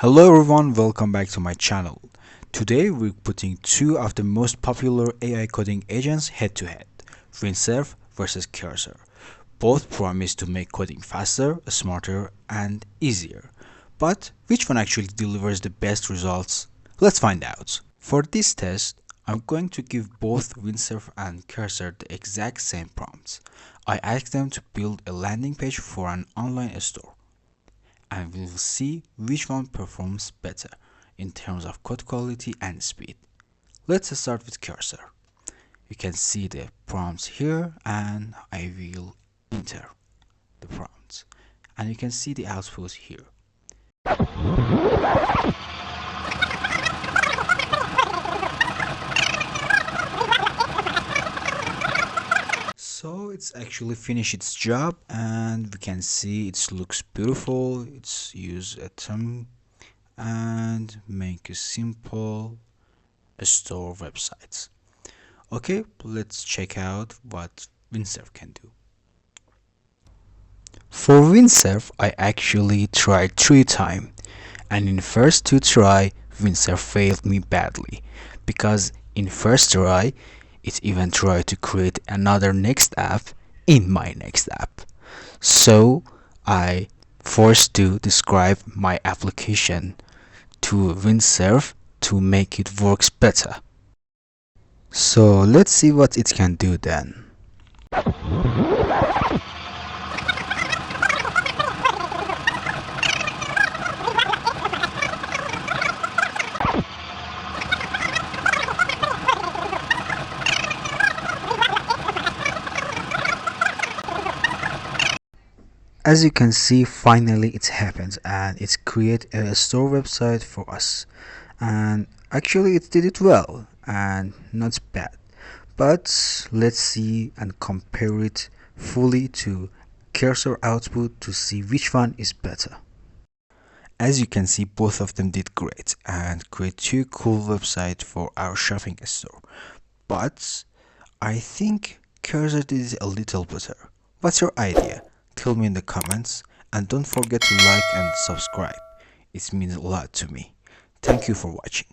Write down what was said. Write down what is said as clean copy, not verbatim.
Hello everyone, welcome back to my channel. Today we're putting two of the most popular AI coding agents head to head, Windsurf versus Cursor. Both promise to make coding faster, smarter, and easier. But which one actually delivers the best results? Let's find out. For this test, I'm going to give both Windsurf and Cursor the exact same prompts. I asked them to build a landing page for an online store, and we will see which one performs better in terms of code quality and speed. Let's start with Cursor. You can see the prompts here, and I will enter the prompts, and you can see the output here. So it's actually finished its job, and we can see it looks beautiful. It's use a term and make a simple store websites. Okay, let's check out what Windsurf can do. For Windsurf, I actually tried 3 times, and in first 2 try, Windsurf failed me badly because in first try, it even tried to create another next app in my next app. So I forced to describe my application to Windsurf to make it works better. So let's see what it can do then. As you can see, finally it happened, and it created a store website for us, and actually it did it well and not bad. But let's see and compare it fully to Cursor output to see which one is better. As you can see, both of them did great and create two cool websites for our shopping store, but I think Cursor did it a little better. What's your idea? Tell me in the comments, and don't forget to like and subscribe. It means a lot to me. Thank you for watching.